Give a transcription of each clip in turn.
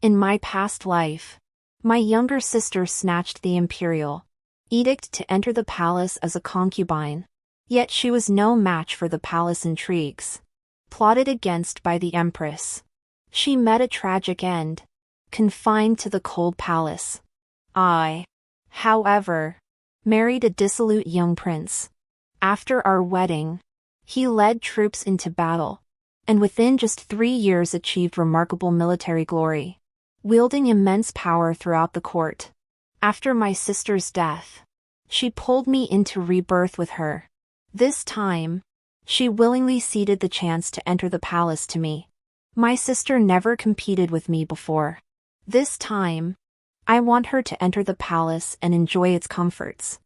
In my past life, my younger sister snatched the imperial edict to enter the palace as a concubine. Yet she was no match for the palace intrigues plotted against by the empress. She met a tragic end, confined to the cold palace. I, however, married a dissolute young prince. After our wedding, he led troops into battle, and within just 3 years achieved remarkable military glory, wielding immense power throughout the court. After my sister's death, she pulled me into rebirth with her. This time, she willingly ceded the chance to enter the palace to me. My sister never competed with me before. This time, I want her to enter the palace and enjoy its comforts.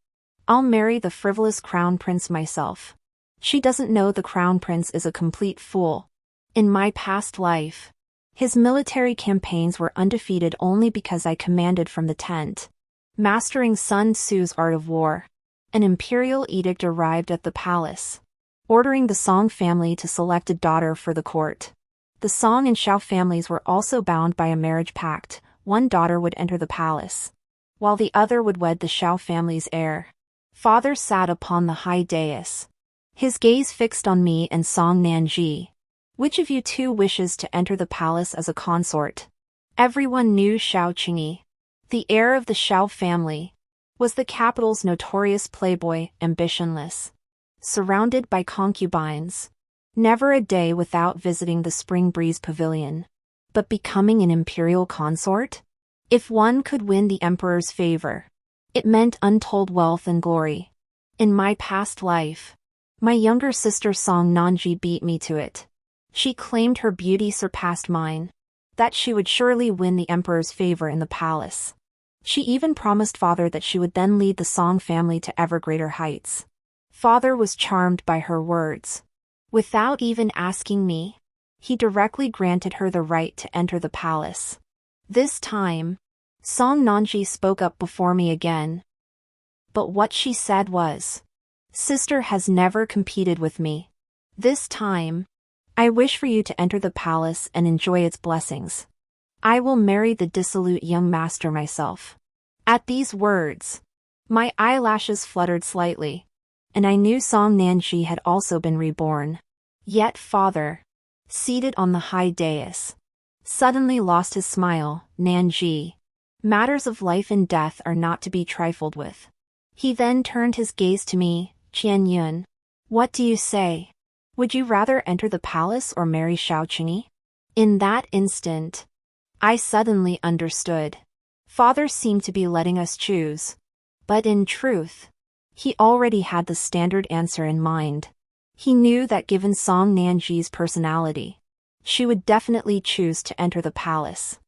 I'll marry the frivolous crown prince myself. She doesn't know the crown prince is a complete fool. In my past life, his military campaigns were undefeated only because I commanded from the tent. Mastering Sun Tzu's art of war, an imperial edict arrived at the palace, ordering the Song family to select a daughter for the court. The Song and Shao families were also bound by a marriage pact. One daughter would enter the palace, while the other would wed the Shao family's heir. Father sat upon the high dais, his gaze fixed on me and Song Nanji. Which of you two wishes to enter the palace as a consort? Everyone knew Shao Qingyi, the heir of the Shao family, was the capital's notorious playboy, ambitionless, surrounded by concubines, never a day without visiting the Spring Breeze Pavilion. But becoming an imperial consort? If one could win the emperor's favor, it meant untold wealth and glory. In my past life, my younger sister Song Nanji beat me to it. She claimed her beauty surpassed mine, that she would surely win the emperor's favor in the palace. She even promised father that she would then lead the Song family to ever greater heights. Father was charmed by her words. Without even asking me, he directly granted her the right to enter the palace. This time, Song Nanji spoke up before me again. But what she said was, "Sister has never competed with me. This time, I wish for you to enter the palace and enjoy its blessings. I will marry the dissolute young master myself." At these words, my eyelashes fluttered slightly, and I knew Song Nanji had also been reborn. Yet father, seated on the high dais, suddenly lost his smile. "Nanji, matters of life and death are not to be trifled with." He then turned his gaze to me. "Qian Yun, what do you say? Would you rather enter the palace or marry Shao Qingyi?" In that instant, I suddenly understood. Father seemed to be letting us choose. But in truth, he already had the standard answer in mind. He knew that given Song Nanji's personality, she would definitely choose to enter the palace.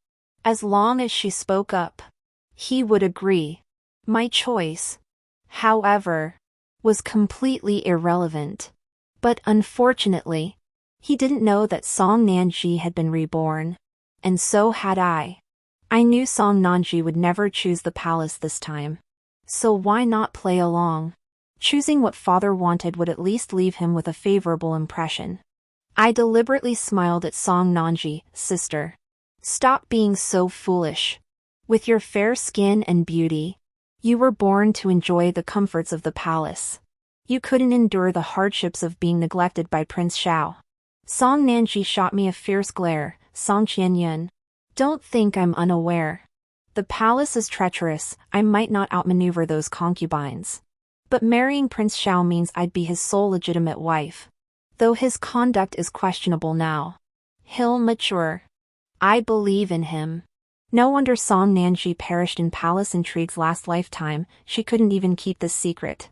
As long as she spoke up, he would agree. My choice, however, was completely irrelevant. But unfortunately, he didn't know that Song Nanji had been reborn, and so had I. I knew Song Nanji would never choose the palace this time. So why not play along? Choosing what father wanted would at least leave him with a favorable impression. I deliberately smiled at Song Nanji. "Sister, stop being so foolish. With your fair skin and beauty, you were born to enjoy the comforts of the palace. You couldn't endure the hardships of being neglected by Prince Shao." Song Nanji shot me a fierce glare. "Song Qianyun, don't think I'm unaware. The palace is treacherous. I might not outmaneuver those concubines. But marrying Prince Shao means I'd be his sole legitimate wife. Though his conduct is questionable now, he'll mature. I believe in him." No wonder Song Nanji perished in palace intrigues last lifetime. She couldn't even keep this secret.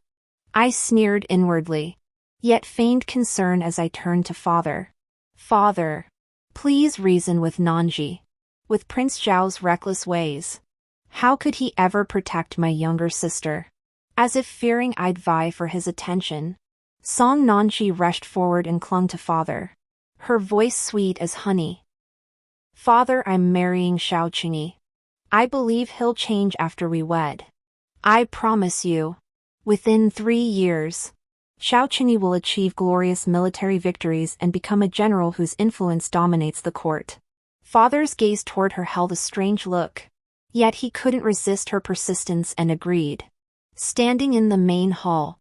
I sneered inwardly, yet feigned concern as I turned to father. "Father, please reason with Nanji. With Prince Zhao's reckless ways, how could he ever protect my younger sister?" As if fearing I'd vie for his attention, Song Nanji rushed forward and clung to father, her voice sweet as honey. "Father, I'm marrying Shao Qingyi. I believe he'll change after we wed. I promise you, within 3 years, Shao Qingyi will achieve glorious military victories and become a general whose influence dominates the court." Father's gaze toward her held a strange look. Yet he couldn't resist her persistence and agreed. Standing in the main hall,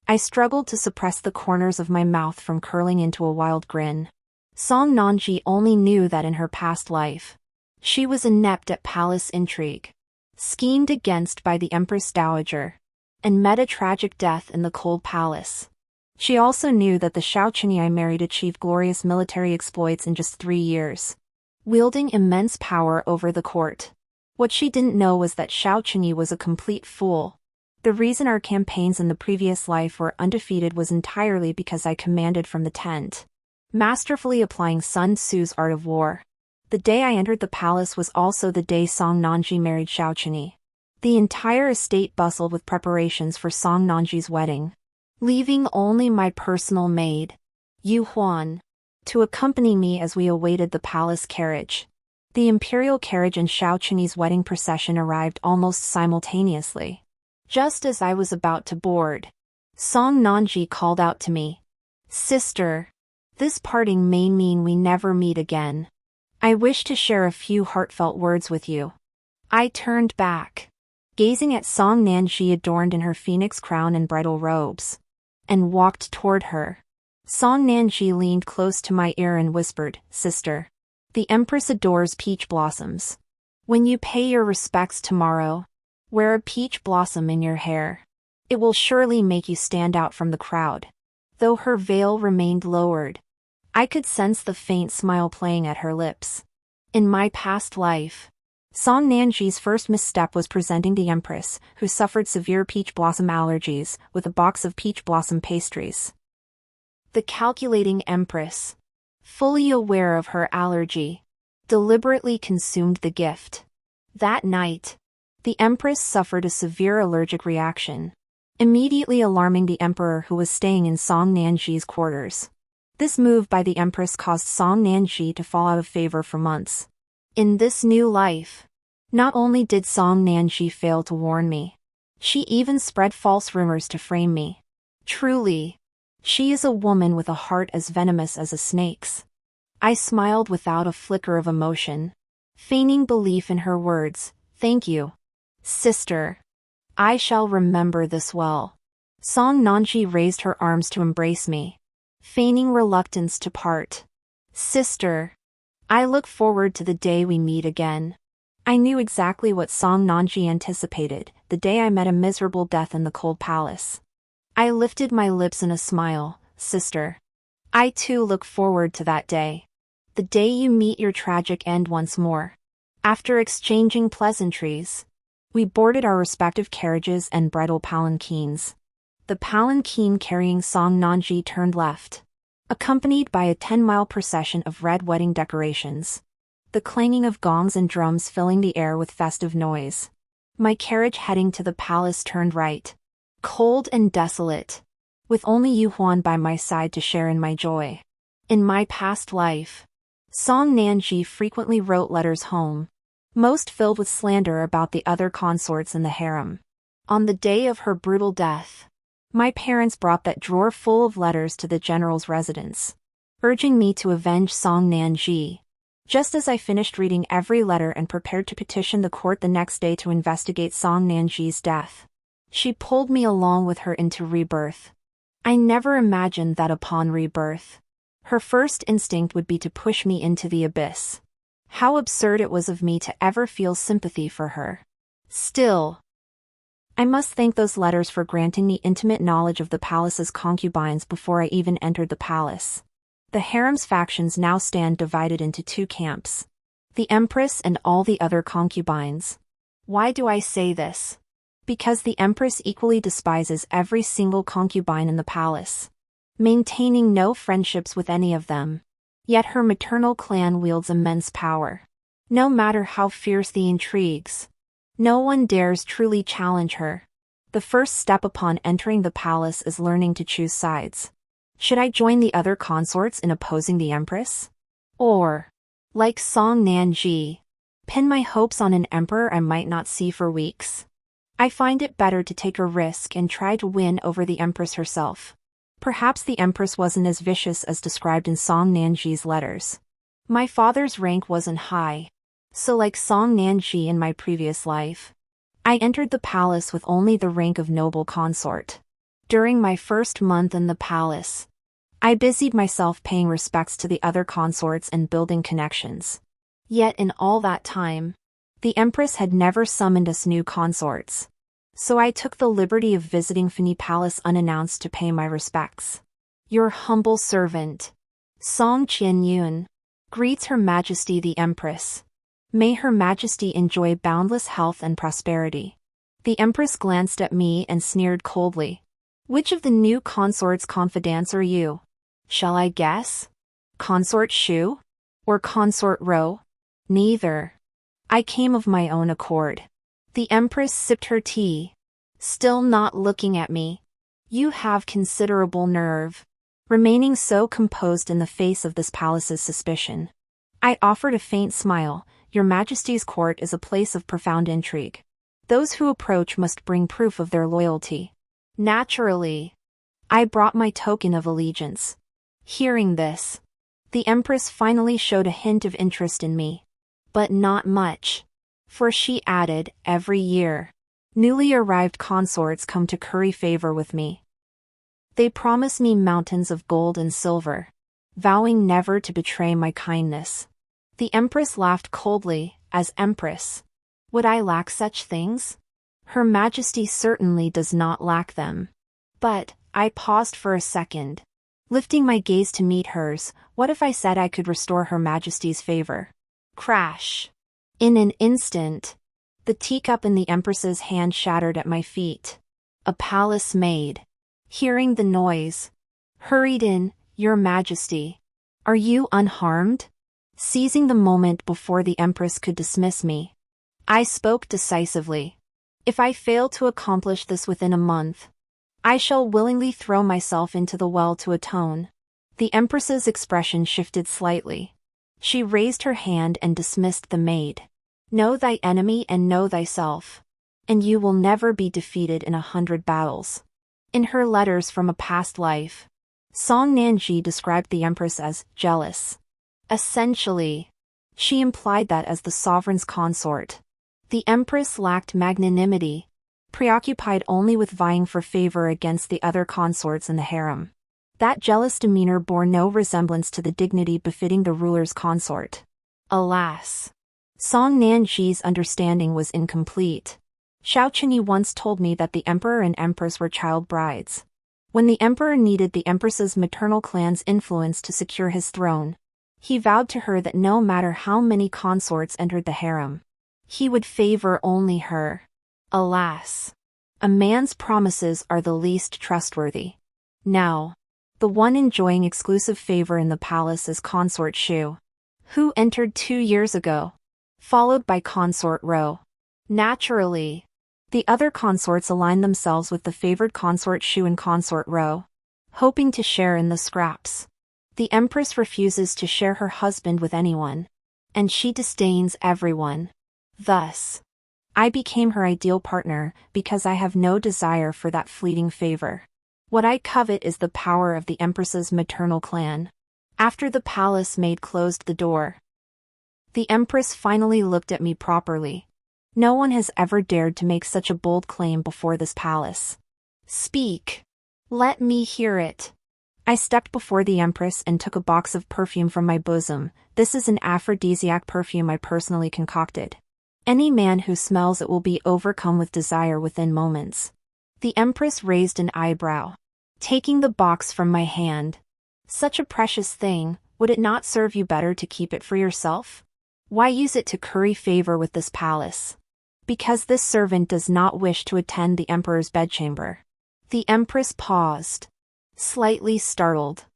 I struggled to suppress the corners of my mouth from curling into a wild grin. Song Nanji only knew that in her past life, she was inept at palace intrigue, schemed against by the Empress Dowager, and met a tragic death in the cold palace. She also knew that the Xiaoquni I married achieved glorious military exploits in just 3 years, wielding immense power over the court. What she didn't know was that Xiaoquni was a complete fool. The reason our campaigns in the previous life were undefeated was entirely because I commanded from the tent, masterfully applying Sun Tzu's art of war. The day I entered the palace was also the day Song Nanji married Xiaoquni. The entire estate bustled with preparations for Song Nanji's wedding, leaving only my personal maid, Yu Huan, to accompany me as we awaited the palace carriage. The imperial carriage and Xiaoquni's wedding procession arrived almost simultaneously. Just as I was about to board, Song Nanji called out to me, "Sister, this parting may mean we never meet again. I wish to share a few heartfelt words with you." I turned back, gazing at Song Nanji adorned in her phoenix crown and bridal robes, and walked toward her. Song Nanji leaned close to my ear and whispered, "Sister, the Empress adores peach blossoms. When you pay your respects tomorrow, wear a peach blossom in your hair. It will surely make you stand out from the crowd." Though her veil remained lowered, I could sense the faint smile playing at her lips. In my past life, Song Nanji's first misstep was presenting the Empress, who suffered severe peach blossom allergies, with a box of peach blossom pastries. The calculating Empress, fully aware of her allergy, deliberately consumed the gift. That night, the Empress suffered a severe allergic reaction, immediately alarming the Emperor, who was staying in Song Nanji's quarters. This move by the Empress caused Song Nanji to fall out of favor for months. In this new life, not only did Song Nanji fail to warn me, she even spread false rumors to frame me. Truly, she is a woman with a heart as venomous as a snake's. I smiled without a flicker of emotion, feigning belief in her words. "Thank you, sister. I shall remember this well." Song Nanji raised her arms to embrace me, feigning reluctance to part. "Sister, I look forward to the day we meet again." I knew exactly what Song Nanji anticipated, the day I met a miserable death in the cold palace. I lifted my lips in a smile. "Sister, I too look forward to that day. The day you meet your tragic end once more." After exchanging pleasantries, we boarded our respective carriages and bridal palanquins. The palanquin carrying Song Nanji turned left, accompanied by a 10-mile procession of red wedding decorations, the clanging of gongs and drums filling the air with festive noise. My carriage heading to the palace turned right, cold and desolate, with only Yu Huan by my side to share in my joy. In my past life, Song Nanji frequently wrote letters home, most filled with slander about the other consorts in the harem. On the day of her brutal death, my parents brought that drawer full of letters to the general's residence, urging me to avenge Song Nanji. Just as I finished reading every letter and prepared to petition the court the next day to investigate Song Nanji's death, she pulled me along with her into rebirth. I never imagined that upon rebirth, her first instinct would be to push me into the abyss. How absurd it was of me to ever feel sympathy for her. Still, I must thank those letters for granting me intimate knowledge of the palace's concubines before I even entered the palace. The harem's factions now stand divided into 2 camps: the Empress and all the other concubines. Why do I say this? Because the Empress equally despises every single concubine in the palace, maintaining no friendships with any of them. Yet her maternal clan wields immense power. No matter how fierce the intrigues, no one dares truly challenge her. The first step upon entering the palace is learning to choose sides. Should I join the other consorts in opposing the Empress? Or, like Song Nanji, pin my hopes on an emperor I might not see for weeks? I find it better to take a risk and try to win over the Empress herself. Perhaps the Empress wasn't as vicious as described in Song Nanji's letters. My father's rank wasn't high. So like Song Nanji in my previous life, I entered the palace with only the rank of noble consort. During my first month in the palace, I busied myself paying respects to the other consorts and building connections. Yet in all that time, the empress had never summoned us new consorts. So I took the liberty of visiting Fini Palace unannounced to pay my respects. Your humble servant, Song Qianyun, greets Her Majesty the Empress. May Her Majesty enjoy boundless health and prosperity. The Empress glanced at me and sneered coldly. Which of the new consort's confidants are you? Shall I guess? Consort Shu? Or Consort Ro? Neither. I came of my own accord. The Empress sipped her tea, still not looking at me. You have considerable nerve, remaining so composed in the face of this palace's suspicion. I offered a faint smile. Your Majesty's court is a place of profound intrigue. Those who approach must bring proof of their loyalty. Naturally, I brought my token of allegiance. Hearing this, the Empress finally showed a hint of interest in me. But not much. For she added, every year, newly arrived consorts come to curry favor with me. They promise me mountains of gold and silver, vowing never to betray my kindness. The Empress laughed coldly. As Empress, would I lack such things? Her Majesty certainly does not lack them. But, I paused for a second. Lifting my gaze to meet hers, what if I said I could restore Her Majesty's favor? Crash. In an instant, the teacup in the Empress's hand shattered at my feet. A palace maid, hearing the noise, hurried in. Your Majesty, are you unharmed? Seizing the moment before the Empress could dismiss me, I spoke decisively. If I fail to accomplish this within a month, I shall willingly throw myself into the well to atone. The Empress's expression shifted slightly. She raised her hand and dismissed the maid. Know thy enemy and know thyself, and you will never be defeated in 100 battles. In her letters from a past life, Song Nanji described the Empress as jealous. Essentially, she implied that as the sovereign's consort, the Empress lacked magnanimity, preoccupied only with vying for favor against the other consorts in the harem. That jealous demeanor bore no resemblance to the dignity befitting the ruler's consort. Alas, Song Nanji's understanding was incomplete. Xiao Qinyi once told me that the emperor and empress were child brides. When the emperor needed the empress's maternal clan's influence to secure his throne, he vowed to her that no matter how many consorts entered the harem, he would favor only her. Alas, a man's promises are the least trustworthy. Now, the one enjoying exclusive favor in the palace is Consort Shu, who entered 2 years ago, followed by Consort Ro. Naturally, the other consorts aligned themselves with the favored Consort Shu and Consort Ro, hoping to share in the scraps. The Empress refuses to share her husband with anyone, and she disdains everyone. Thus, I became her ideal partner because I have no desire for that fleeting favor. What I covet is the power of the Empress's maternal clan. After the palace maid closed the door, the Empress finally looked at me properly. No one has ever dared to make such a bold claim before this palace. Speak. Let me hear it. I stepped before the Empress and took a box of perfume from my bosom. This is an aphrodisiac perfume I personally concocted. Any man who smells it will be overcome with desire within moments. The Empress raised an eyebrow, taking the box from my hand. Such a precious thing, would it not serve you better to keep it for yourself? Why use it to curry favor with this palace? Because this servant does not wish to attend the emperor's bedchamber. The Empress paused, slightly startled.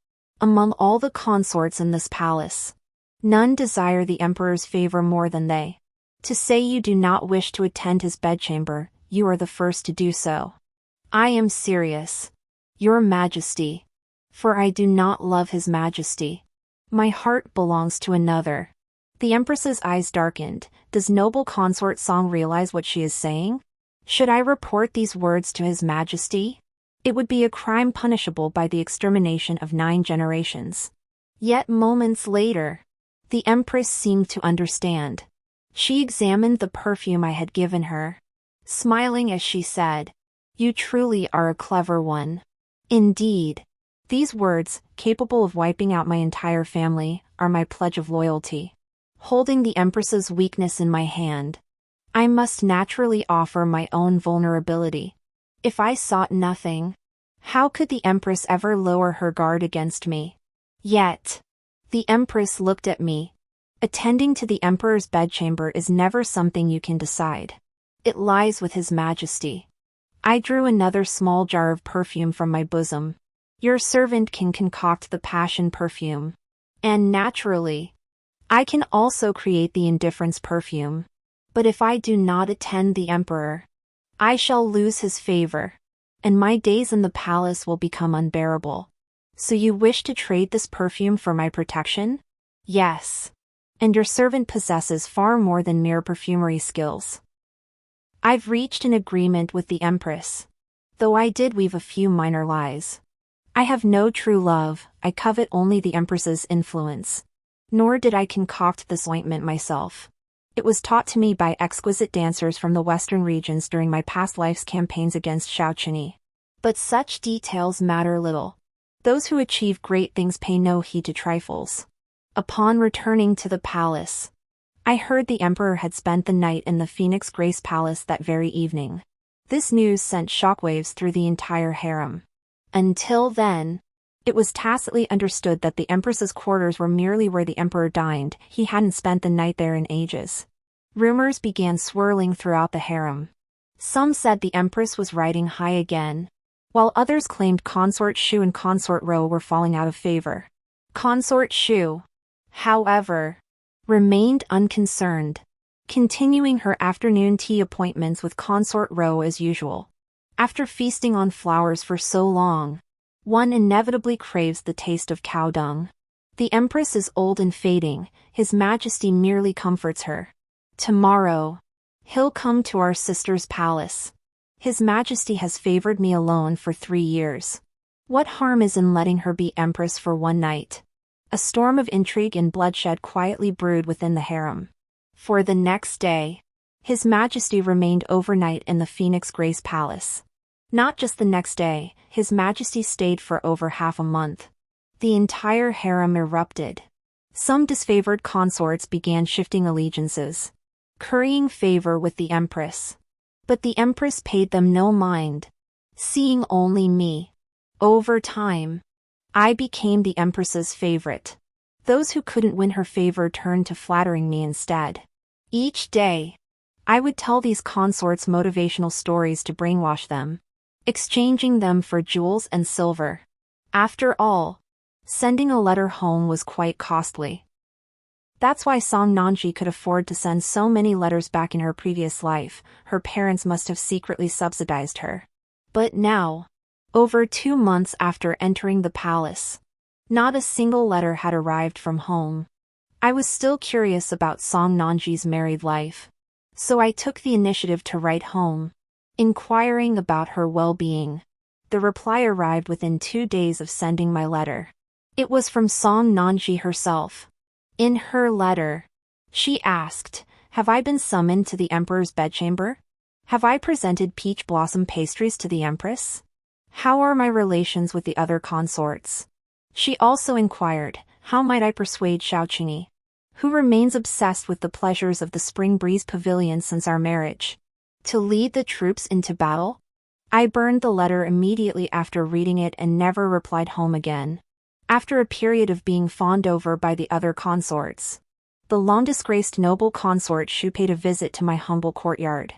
Among all the consorts in this palace, none desire the emperor's favor more than they. To say you do not wish to attend his bedchamber, you are the first to do so. I am serious, Your Majesty, for I do not love His Majesty. My heart belongs to another. The Empress's eyes darkened. Does noble consort Song realize what she is saying? Should I report these words to His Majesty? It would be a crime punishable by the extermination of 9 generations. Yet moments later, The empress seemed to understand. She examined the perfume I had given her, smiling as she said, "You truly are a clever one." Indeed. These words, capable of wiping out my entire family, are my pledge of loyalty. Holding the empress's weakness in my hand, I must naturally offer my own vulnerability. If I sought nothing, how could the empress ever lower her guard against me? Yet, the empress looked at me. Attending to the emperor's bedchamber is never something you can decide. It lies with His Majesty. I drew another small jar of perfume from my bosom. Your servant can concoct the passion perfume. And naturally, I can also create the indifference perfume. But if I do not attend the emperor, I shall lose his favor, and my days in the palace will become unbearable. So you wish to trade this perfume for my protection? Yes. And your servant possesses far more than mere perfumery skills. I've reached an agreement with the empress, though I did weave a few minor lies. I have no true love, I covet only the empress's influence. Nor did I concoct this ointment myself. It was taught to me by exquisite dancers from the western regions during my past life's campaigns against Shaoqini. But such details matter little. Those who achieve great things pay no heed to trifles. Upon returning to the palace, I heard the emperor had spent the night in the Phoenix Grace Palace that very evening. This news sent shockwaves through the entire harem. Until then, it was tacitly understood that the empress's quarters were merely where the emperor dined. He hadn't spent the night there in ages. Rumors began swirling throughout the harem. Some said the empress was riding high again, while others claimed Consort Shu and Consort Ro were falling out of favor. Consort Shu, however, remained unconcerned, continuing her afternoon tea appointments with Consort Ro as usual. After feasting on flowers for so long, one inevitably craves the taste of cow dung. The empress is old and fading, His Majesty merely comforts her. Tomorrow, he'll come to our sister's palace. His Majesty has favored me alone for 3 years. What harm is in letting her be empress for one night? A storm of intrigue and bloodshed quietly brewed within the harem. For the next day, His Majesty remained overnight in the Phoenix Grace Palace. Not just the next day, His Majesty stayed for over half a month. The entire harem erupted. Some disfavored consorts began shifting allegiances, currying favor with the empress. But the empress paid them no mind, seeing only me. Over time, I became the empress's favorite. Those who couldn't win her favor turned to flattering me instead. Each day, I would tell these consorts motivational stories to brainwash them, exchanging them for jewels and silver. After all, sending a letter home was quite costly. That's why Song Nanji could afford to send so many letters back in her previous life. Her parents must have secretly subsidized her. But now, over 2 months after entering the palace, not a single letter had arrived from home. I was still curious about Song Nanji's married life, so I took the initiative to write home, inquiring about her well-being. The reply arrived within 2 days of sending my letter. It was from Song Nanji herself. In her letter, she asked, "Have I been summoned to the emperor's bedchamber? Have I presented peach blossom pastries to the empress? How are my relations with the other consorts?" She also inquired, how might I persuade Shaoqini, who remains obsessed with the pleasures of the Spring Breeze Pavilion since our marriage, to lead the troops into battle? I burned the letter immediately after reading it and never replied home again. After a period of being fawned over by the other consorts, the long-disgraced noble Consort Shu paid a visit to my humble courtyard.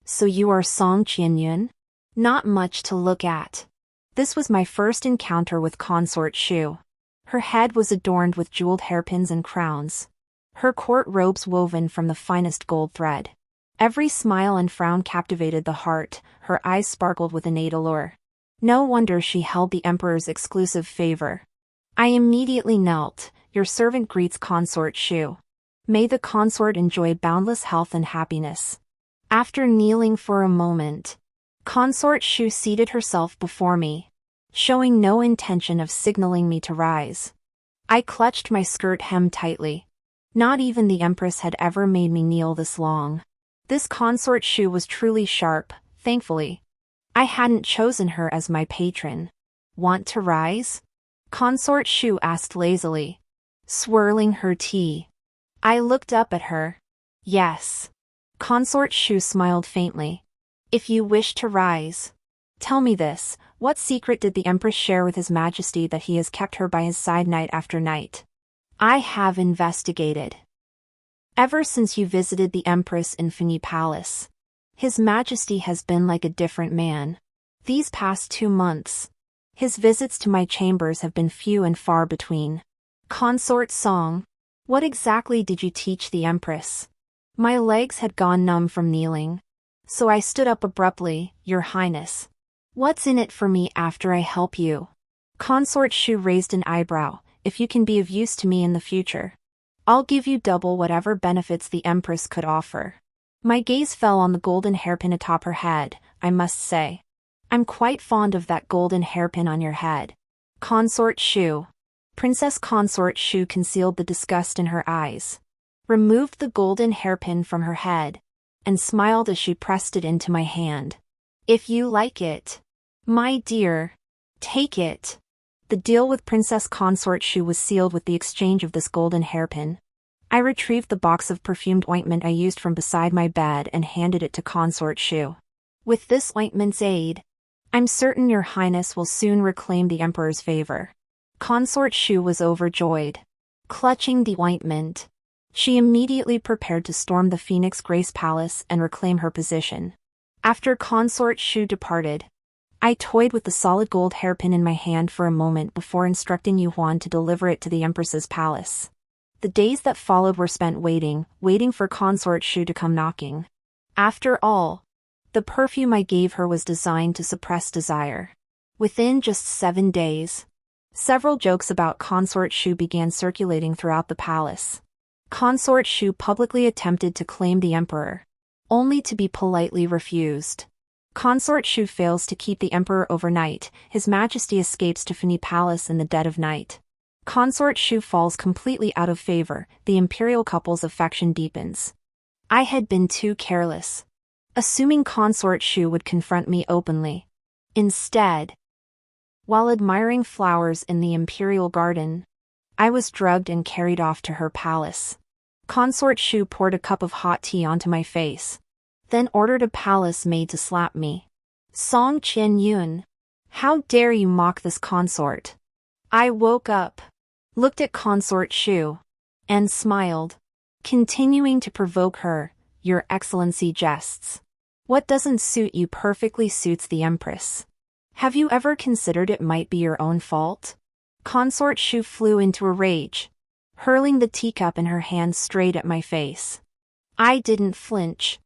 "So you are Song Qianyun?" Not much to look at. This was my first encounter with Consort Shu. Her head was adorned with jeweled hairpins and crowns, her court robes woven from the finest gold thread. Every smile and frown captivated the heart, her eyes sparkled with innate allure. No wonder she held the emperor's exclusive favor. I immediately knelt. "Your servant greets Consort Shu. May the consort enjoy boundless health and happiness." After kneeling for a moment, Consort Shu seated herself before me, showing no intention of signaling me to rise. I clutched my skirt hem tightly. Not even the Empress had ever made me kneel this long. This Consort Shu was truly sharp, thankfully. I hadn't chosen her as my patron. Want to rise? Consort Shu asked lazily, swirling her tea. I looked up at her. Yes. Consort Shu smiled faintly. If you wish to rise. Tell me this, what secret did the Empress share with His Majesty that he has kept her by his side night after night? I have investigated. Ever since you visited the Empress in Fini Palace, His Majesty has been like a different man. These past 2 months, his visits to my chambers have been few and far between. Consort Song, what exactly did you teach the Empress? My legs had gone numb from kneeling, so I stood up abruptly. Your Highness, what's in it for me after I help you? Consort Shu raised an eyebrow. If you can be of use to me in the future, I'll give you double whatever benefits the Empress could offer. My gaze fell on the golden hairpin atop her head. I must say, I'm quite fond of that golden hairpin on your head. Consort Shu. Princess Consort Shu concealed the disgust in her eyes, removed the golden hairpin from her head, and smiled as she pressed it into my hand. If you like it, my dear, take it. The deal with Princess Consort Shu was sealed with the exchange of this golden hairpin. I retrieved the box of perfumed ointment I used from beside my bed and handed it to Consort Shu. With this ointment's aid, I'm certain your Highness will soon reclaim the Emperor's favor. Consort Shu was overjoyed. Clutching the ointment, she immediately prepared to storm the Phoenix Grace Palace and reclaim her position. After Consort Shu departed, I toyed with the solid gold hairpin in my hand for a moment before instructing Yu Huan to deliver it to the Empress's palace. The days that followed were spent waiting for Consort Shu to come knocking. After all, the perfume I gave her was designed to suppress desire. Within just 7 days, several jokes about Consort Shu began circulating throughout the palace. Consort Shu publicly attempted to claim the Emperor, only to be politely refused. Consort Shu fails to keep the Emperor overnight. His Majesty escapes to Fini Palace in the dead of night. Consort Shu falls completely out of favor. The imperial couple's affection deepens. I had been too careless, assuming Consort Shu would confront me openly. Instead, while admiring flowers in the imperial garden, I was drugged and carried off to her palace. Consort Shu poured a cup of hot tea onto my face, then ordered a palace maid to slap me. Song Qian Yun, how dare you mock this consort? I woke up, looked at Consort Shu, and smiled, continuing to provoke her. Your Excellency jests. What doesn't suit you perfectly suits the Empress. Have you ever considered it might be your own fault? Consort Shu flew into a rage, hurling the teacup in her hand straight at my face. I didn't flinch.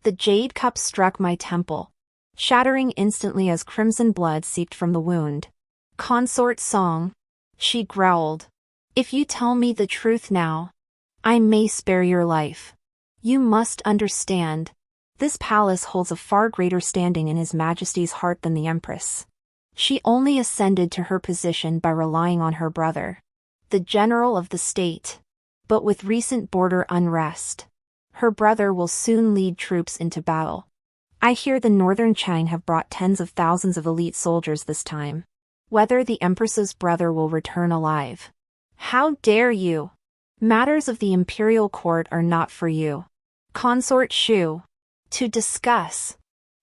The jade cup struck my temple, shattering instantly as crimson blood seeped from the wound. Consort Song, she growled. If you tell me the truth now, I may spare your life. You must understand, this palace holds a far greater standing in His Majesty's heart than the Empress. She only ascended to her position by relying on her brother, the general of the state. But with recent border unrest, her brother will soon lead troops into battle. I hear the Northern Chang have brought tens of thousands of elite soldiers this time. Whether the Empress's brother will return alive. How dare you? Matters of the imperial court are not for you, Consort Shu, to discuss.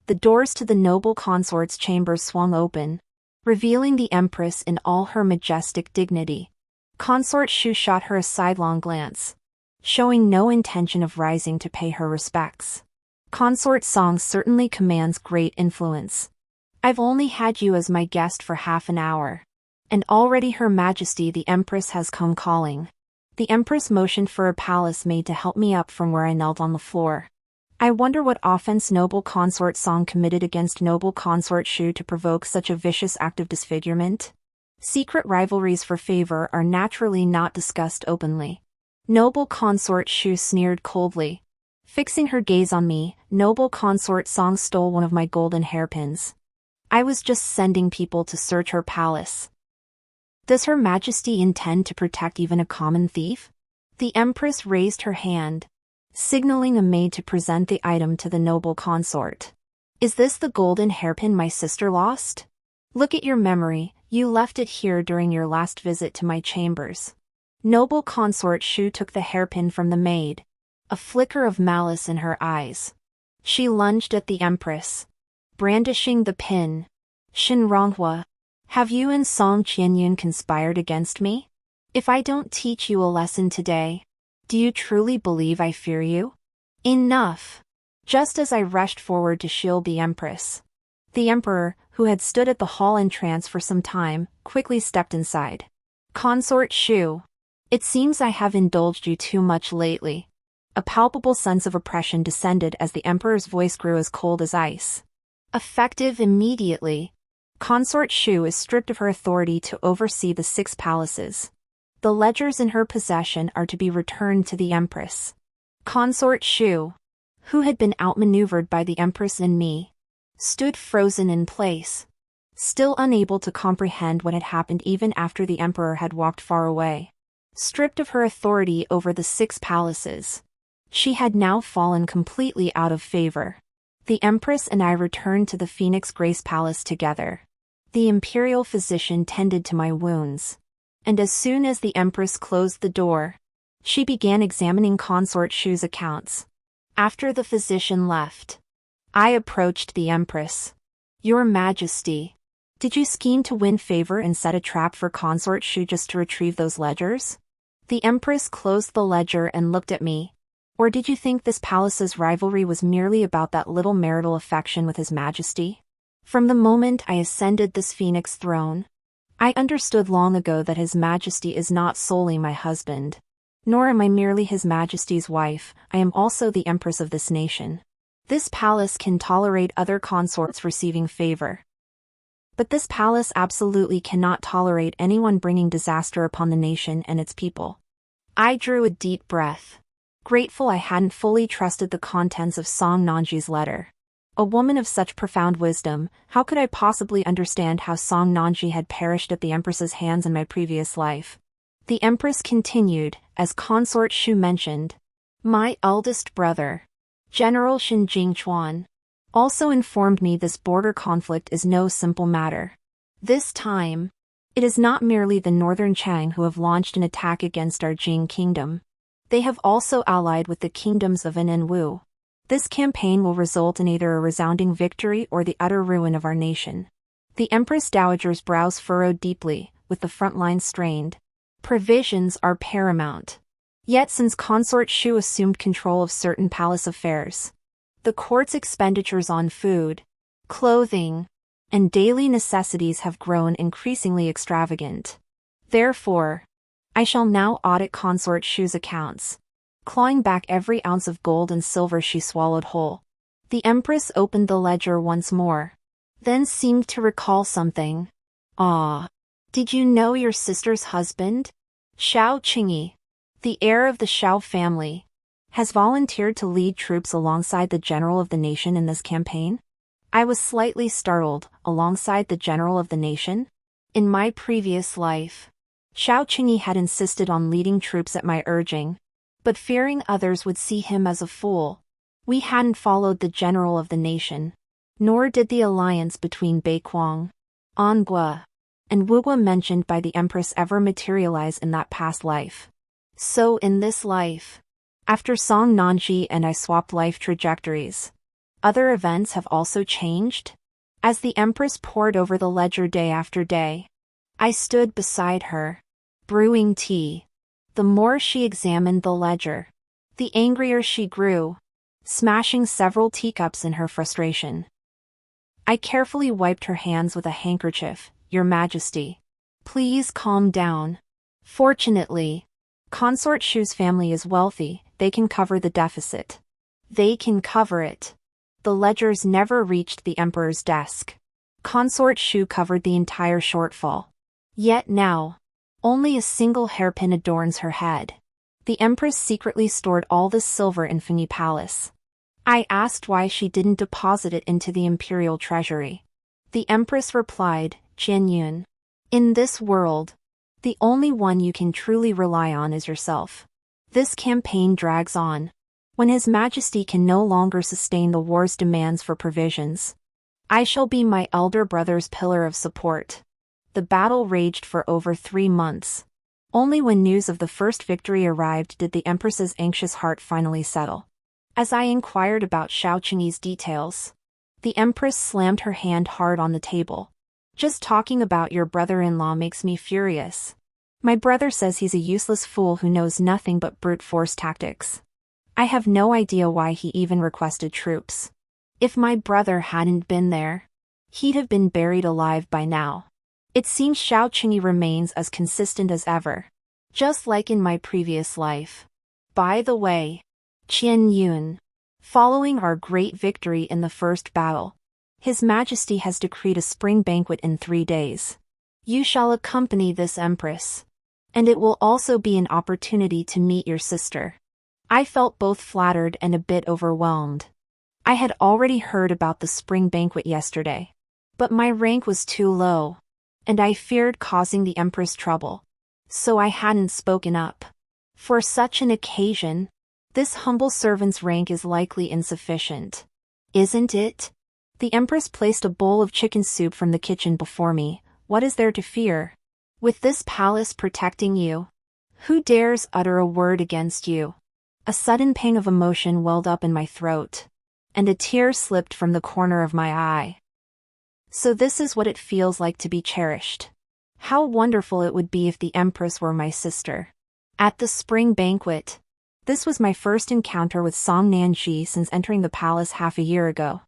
The doors to the noble consort's chambers swung open, revealing the Empress in all her majestic dignity. Consort Shu shot her a sidelong glance, showing no intention of rising to pay her respects. Consort Song certainly commands great influence. I've only had you as my guest for half an hour, and already Her Majesty the Empress has come calling. The Empress motioned for a palace maid to help me up from where I knelt on the floor. I wonder what offense noble Consort Song committed against noble Consort Shu to provoke such a vicious act of disfigurement. Secret rivalries for favor are naturally not discussed openly. Noble Consort Shu sneered coldly. Fixing her gaze on me, noble Consort Song stole one of my golden hairpins. I was just sending people to search her palace. Does Her Majesty intend to protect even a common thief? The empress raised her hand, signaling a maid to present the item to the noble consort. Is this the golden hairpin my sister lost? Look at your memory, you left it here during your last visit to my chambers. Noble Consort Shu took the hairpin from the maid, a flicker of malice in her eyes. She lunged at the empress, brandishing the pin. Shin Ronghua, have you and Song Qianyun conspired against me? If I don't teach you a lesson today, do you truly believe I fear you? Enough! Just as I rushed forward to shield the empress, the emperor, who had stood at the hall in trance for some time, quickly stepped inside. Consort Shu, it seems I have indulged you too much lately. A palpable sense of oppression descended as the emperor's voice grew as cold as ice. Effective immediately, Consort Shu is stripped of her authority to oversee the 6 palaces. The ledgers in her possession are to be returned to the empress. Consort Shu, who had been outmaneuvered by the empress and me, stood frozen in place, still unable to comprehend what had happened even after the emperor had walked far away. Stripped of her authority over the 6 palaces, she had now fallen completely out of favor. The empress and I returned to the Phoenix Grace Palace together. The imperial physician tended to my wounds, and as soon as the empress closed the door, she began examining Consort Shu's accounts. After the physician left, I approached the empress. Your Majesty, did you scheme to win favor and set a trap for Consort Shu just to retrieve those ledgers? The empress closed the ledger and looked at me. Or did you think this palace's rivalry was merely about that little marital affection with His Majesty? From the moment I ascended this phoenix throne, I understood long ago that His Majesty is not solely my husband. Nor am I merely His Majesty's wife, I am also the empress of this nation. This palace can tolerate other consorts receiving favor, but this palace absolutely cannot tolerate anyone bringing disaster upon the nation and its people. I drew a deep breath, grateful I hadn't fully trusted the contents of Song Nanji's letter. A woman of such profound wisdom, how could I possibly understand how Song Nanji had perished at the empress's hands in my previous life? The empress continued, as Consort Shu mentioned. My eldest brother, General Shin Jingchuan, also informed me this border conflict is no simple matter. This time, it is not merely the northern Chang who have launched an attack against our Jing kingdom. They have also allied with the kingdoms of An and Wu. This campaign will result in either a resounding victory or the utter ruin of our nation. The Empress Dowager's brows furrowed deeply, with the front lines strained. Provisions are paramount. Yet since Consort Shu assumed control of certain palace affairs, the court's expenditures on food, clothing, and daily necessities have grown increasingly extravagant. Therefore, I shall now audit Consort Shu's accounts, clawing back every ounce of gold and silver she swallowed whole. The Empress opened the ledger once more, then seemed to recall something. Ah, did you know your sister's husband, Xiao Qingyi, the heir of the Xiao family, has volunteered to lead troops alongside the general of the nation in this campaign? I was slightly startled. Alongside the general of the nation? In my previous life, Xiao Qingyi had insisted on leading troops at my urging, but fearing others would see him as a fool, we hadn't followed the general of the nation, nor did the alliance between Beiquang, Angua, and Wugua mentioned by the Empress ever materialize in that past life. So in this life, after Song Nanji and I swapped life trajectories, other events have also changed? As the Empress pored over the ledger day after day, I stood beside her, brewing tea. The more she examined the ledger, the angrier she grew, smashing several teacups in her frustration. I carefully wiped her hands with a handkerchief. Your Majesty, please calm down. Fortunately, Consort Shu's family is wealthy, they can cover the deficit. They can cover it. The ledgers never reached the Emperor's desk. Consort Shu covered the entire shortfall. Yet now, only a single hairpin adorns her head. The Empress secretly stored all this silver in Fengyi Palace. I asked why she didn't deposit it into the imperial treasury. The Empress replied, Jianyun, in this world, the only one you can truly rely on is yourself. This campaign drags on. When His Majesty can no longer sustain the war's demands for provisions, I shall be my elder brother's pillar of support. The battle raged for over 3 months. Only when news of the first victory arrived did the Empress's anxious heart finally settle. As I inquired about Xiao Qingyi's details, the Empress slammed her hand hard on the table. Just talking about your brother-in-law makes me furious. My brother says he's a useless fool who knows nothing but brute force tactics. I have no idea why he even requested troops. If my brother hadn't been there, he'd have been buried alive by now. It seems Xiao Qingyi remains as consistent as ever, just like in my previous life. By the way, Qian Yun, following our great victory in the first battle, His Majesty has decreed a spring banquet in 3 days. You shall accompany this Empress, and it will also be an opportunity to meet your sister. I felt both flattered and a bit overwhelmed. I had already heard about the spring banquet yesterday, but my rank was too low, and I feared causing the Empress trouble, so I hadn't spoken up. For such an occasion, this humble servant's rank is likely insufficient. Isn't it? The Empress placed a bowl of chicken soup from the kitchen before me. What is there to fear? With this palace protecting you, who dares utter a word against you? A sudden pang of emotion welled up in my throat, and a tear slipped from the corner of my eye. So this is what it feels like to be cherished. How wonderful it would be if the Empress were my sister. At the spring banquet, this was my first encounter with Song Nanji since entering the palace half a year ago.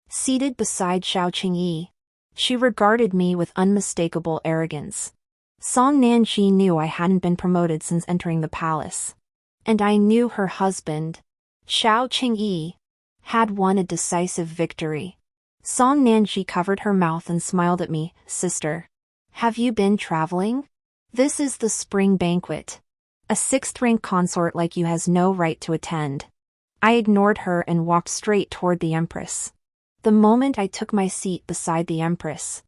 Seated beside Xiao Qingyi, she regarded me with unmistakable arrogance. Song Nanji knew I hadn't been promoted since entering the palace, and I knew her husband, Xiao Qingyi, had won a decisive victory. Song Nanji covered her mouth and smiled at me. Sister, have you been traveling? This is the spring banquet. A 6th-rank consort like you has no right to attend. I ignored her and walked straight toward the Empress. The moment I took my seat beside the Empress,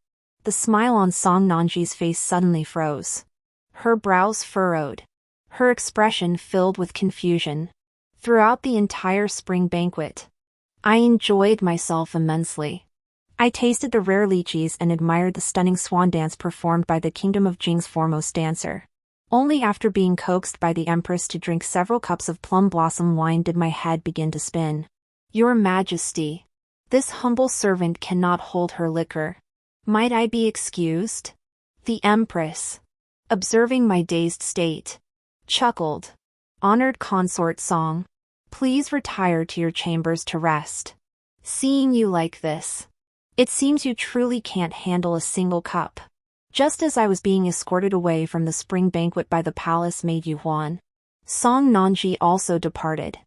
the smile on Song Nanji's face suddenly froze. Her brows furrowed, her expression filled with confusion. Throughout the entire spring banquet, I enjoyed myself immensely. I tasted the rare lychees and admired the stunning swan dance performed by the Kingdom of Jing's foremost dancer. Only after being coaxed by the Empress to drink several cups of plum blossom wine did my head begin to spin. Your Majesty, this humble servant cannot hold her liquor. Might I be excused? The Empress, observing my dazed state, chuckled. Honored Consort Song, please retire to your chambers to rest. Seeing you like this, it seems you truly can't handle a single cup. Just as I was being escorted away from the spring banquet by the palace maid Yu Huan, Song Nanji also departed.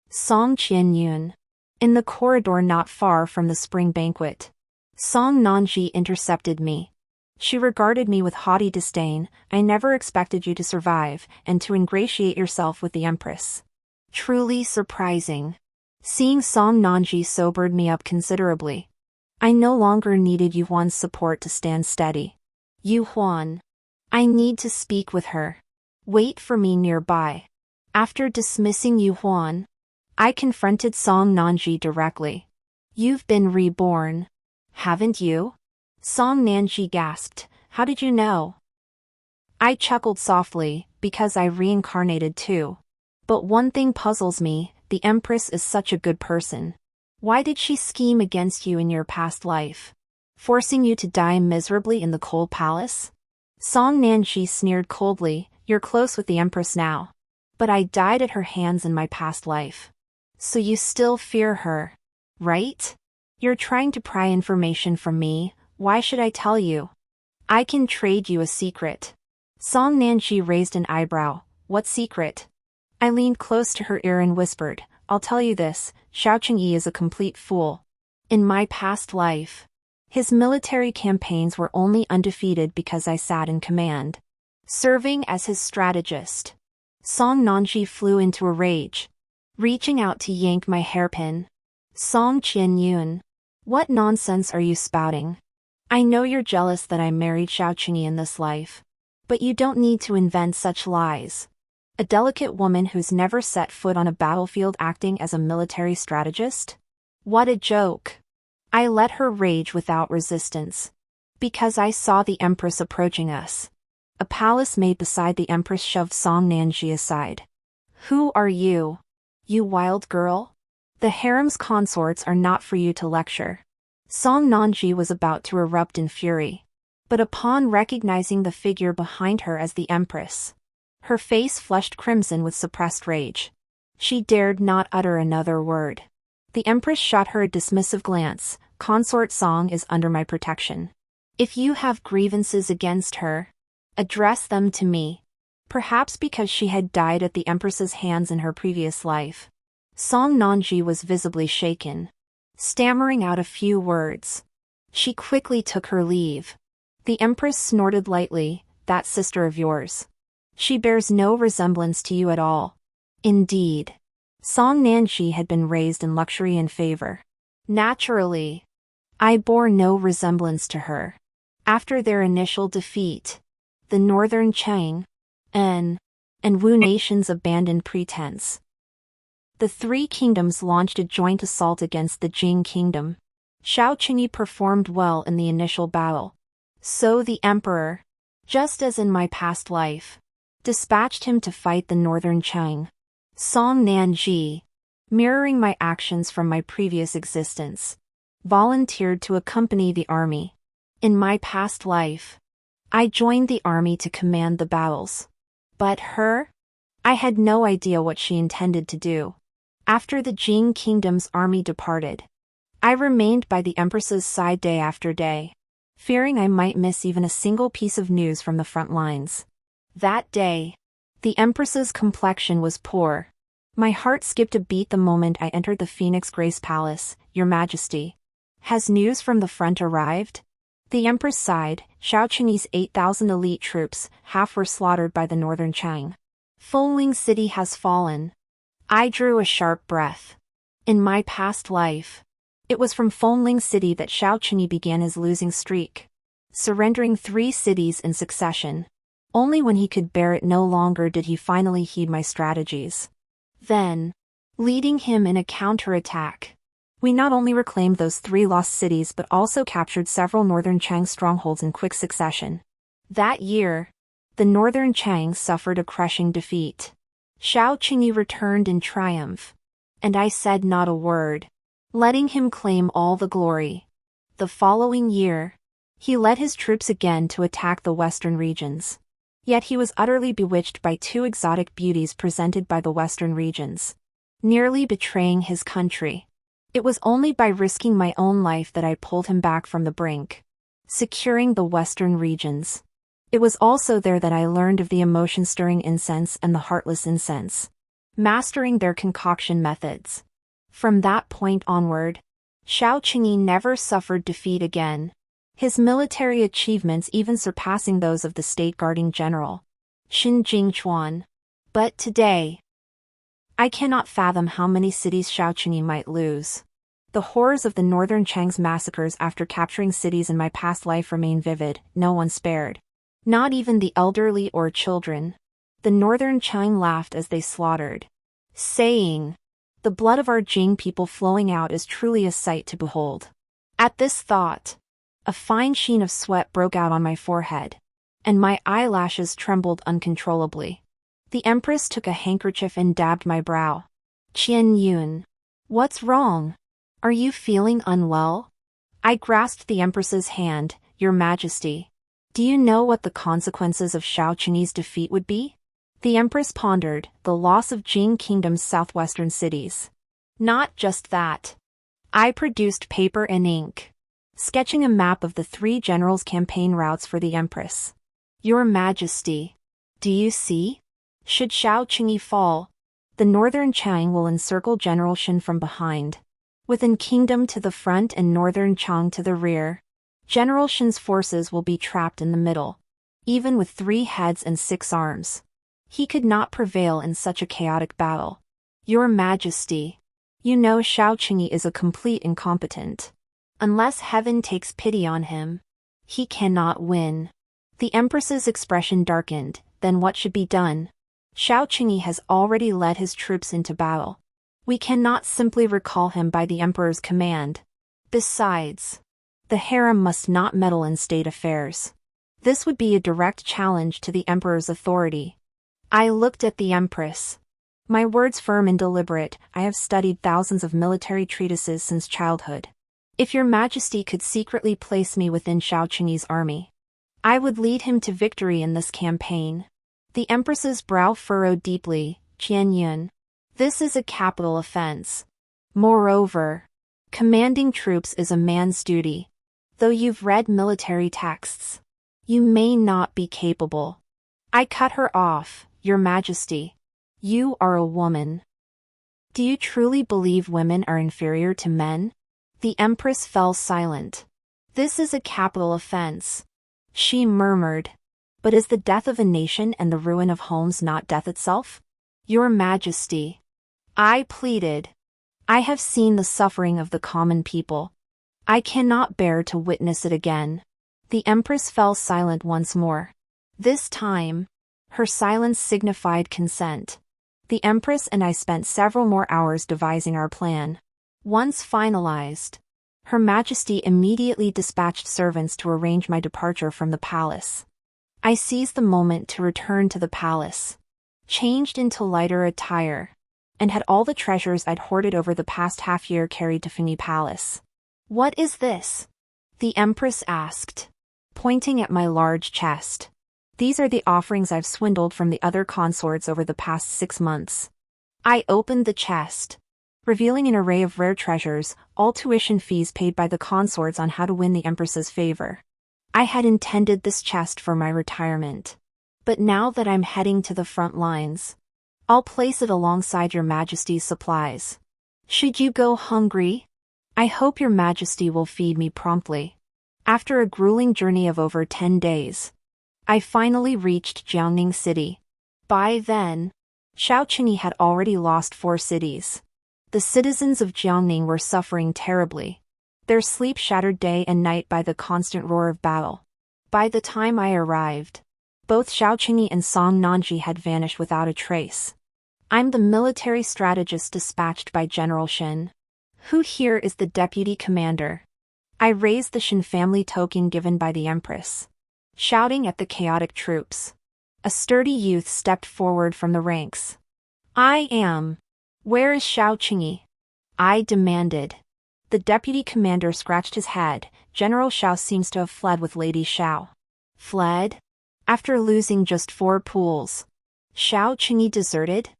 Song Qianyun. In the corridor not far from the spring banquet, Song Nanji intercepted me. She regarded me with haughty disdain. I never expected you to survive and to ingratiate yourself with the Empress. Truly surprising. Seeing Song Nanji sobered me up considerably. I no longer needed Yu Huan's support to stand steady. Yu Huan. I need to speak with her. Wait for me nearby. After dismissing Yu Huan, I confronted Song Nanji directly. You've been reborn, haven't you? Song Nanji gasped. How did you know? I chuckled softly, because I reincarnated too. But one thing puzzles me, the Empress is such a good person. Why did she scheme against you in your past life, forcing you to die miserably in the cold palace? Song Nanji sneered coldly. You're close with the Empress now. But I died at her hands in my past life. So you still fear her, right? You're trying to pry information from me. Why should I tell you? I can trade you a secret. Song Nanji raised an eyebrow. What secret? I leaned close to her ear and whispered, I'll tell you this, Xiao Qingyi is a complete fool. In my past life, his military campaigns were only undefeated because I sat in command, serving as his strategist. Song Nanji flew into a rage, reaching out to yank my hairpin. Song Qianyun, what nonsense are you spouting? I know you're jealous that I married Xiao Qingyi in this life, but you don't need to invent such lies. A delicate woman who's never set foot on a battlefield acting as a military strategist? What a joke. I let her rage without resistance. Because I saw the empress approaching us. A palace maid beside the empress shoved Song Nanji aside. Who are you? You wild girl? The harem's consorts are not for you to lecture. Song Nanji was about to erupt in fury. But upon recognizing the figure behind her as the empress, her face flushed crimson with suppressed rage. She dared not utter another word. The empress shot her a dismissive glance. Consort Song is under my protection. If you have grievances against her, address them to me. Perhaps because she had died at the empress's hands in her previous life. Song Nanji was visibly shaken, stammering out a few words. She quickly took her leave. The empress snorted lightly. That sister of yours. She bears no resemblance to you at all. Indeed. Song Nanji had been raised in luxury and favor. Naturally, I bore no resemblance to her. After their initial defeat, the northern Chang, En, and Wu nations abandoned pretense. The three kingdoms launched a joint assault against the Jing kingdom. Xiao Qingyi performed well in the initial battle. So the emperor, just as in my past life, dispatched him to fight the northern Chang. Song Nanji, mirroring my actions from my previous existence, volunteered to accompany the army. In my past life, I joined the army to command the battles. But her? I had no idea what she intended to do. After the Jing kingdom's army departed, I remained by the empress's side day after day, fearing I might miss even a single piece of news from the front lines. That day, the empress's complexion was poor. My heart skipped a beat the moment I entered the Phoenix Grace Palace. Your Majesty. Has news from the front arrived? The empress sighed. Xiao Qingyi's 8,000 elite troops, half were slaughtered by the northern Chang. Fengling City has fallen. I drew a sharp breath. In my past life, it was from Fengling City that Xiao Qingyi began his losing streak, surrendering 3 cities in succession. Only when he could bear it no longer did he finally heed my strategies. Then, leading him in a counterattack, we not only reclaimed those 3 lost cities but also captured several northern Chang strongholds in quick succession. That year, the northern Chang suffered a crushing defeat. Xiao Qingyi returned in triumph, and I said not a word, letting him claim all the glory. The following year, he led his troops again to attack the western regions. Yet he was utterly bewitched by 2 exotic beauties presented by the western regions, nearly betraying his country. It was only by risking my own life that I pulled him back from the brink, securing the western regions. It was also there that I learned of the emotion-stirring incense and the heartless incense, mastering their concoction methods. From that point onward, Xiao Qingyi never suffered defeat again, his military achievements even surpassing those of the state-guarding general, Xin Jingchuan. But today, I cannot fathom how many cities Xiao Qingyi might lose. The horrors of the northern Chang's massacres after capturing cities in my past life remain vivid. No one spared. Not even the elderly or children. The northern Chang laughed as they slaughtered, saying, "The blood of our Jing people flowing out is truly a sight to behold." At this thought, a fine sheen of sweat broke out on my forehead, and my eyelashes trembled uncontrollably. The empress took a handkerchief and dabbed my brow. "Qian Yun, what's wrong? Are you feeling unwell?" I grasped the empress's hand. "Your Majesty, do you know what the consequences of Xiao Qingyi's defeat would be?" The empress pondered. "The loss of Jing Kingdom's southwestern cities." Not just that. I produced paper and ink, sketching a map of the 3 generals' campaign routes for the empress. "Your Majesty, do you see? Should Xiao Qingyi fall, the northern Chang will encircle General Shen from behind, with An Kingdom to the front and northern Chang to the rear. General Shen's forces will be trapped in the middle, even with 3 heads and 6 arms. He could not prevail in such a chaotic battle. Your Majesty, you know Xiao Qingyi is a complete incompetent. Unless heaven takes pity on him, he cannot win." The empress's expression darkened. "Then what should be done?" Xiao Qingyi has already led his troops into battle. We cannot simply recall him by the emperor's command. Besides, the harem must not meddle in state affairs. This would be a direct challenge to the emperor's authority. I looked at the empress. My words firm and deliberate. I have studied thousands of military treatises since childhood. If your majesty could secretly place me within Xiao Qingyi's army, I would lead him to victory in this campaign. The empress's brow furrowed deeply. Qian Yun. This is a capital offense. Moreover, commanding troops is a man's duty. Though you've read military texts, you may not be capable. I cut her off. Your majesty, you are a woman. Do you truly believe women are inferior to men? The empress fell silent. This is a capital offense. She murmured. But is the death of a nation and the ruin of homes not death itself? Your majesty, I pleaded. I have seen the suffering of the common people. I cannot bear to witness it again. The empress fell silent once more. This time, her silence signified consent. The empress and I spent several more hours devising our plan. Once finalized, Her Majesty immediately dispatched servants to arrange my departure from the palace. I seized the moment to return to the palace, changed into lighter attire, and had all the treasures I'd hoarded over the past half-year carried to Fini Palace. What is this? The Empress asked, pointing at my large chest. These are the offerings I've swindled from the other consorts over the past 6 months. I opened the chest, revealing an array of rare treasures, all tuition fees paid by the consorts on how to win the Empress's favor. I had intended this chest for my retirement. But now that I'm heading to the front lines, I'll place it alongside Your Majesty's supplies. Should you go hungry, I hope Your Majesty will feed me promptly. After a grueling journey of over 10 days, I finally reached Jiangning City. By then, Xiao Qingyi had already lost 4 cities. The citizens of Jiangning were suffering terribly, their sleep shattered day and night by the constant roar of battle. By the time I arrived, both Xiao Qingyi and Song Nanji had vanished without a trace. I'm the military strategist dispatched by General Shen. Who here is the deputy commander? I raised the Shen family token given by the Empress, shouting at the chaotic troops. A sturdy youth stepped forward from the ranks. I am. Where is Xiao Qingyi? I demanded. The deputy commander scratched his head. General Xiao seems to have fled with Lady Xiao. Fled? After losing just 4 pools. Xiao Qingyi deserted?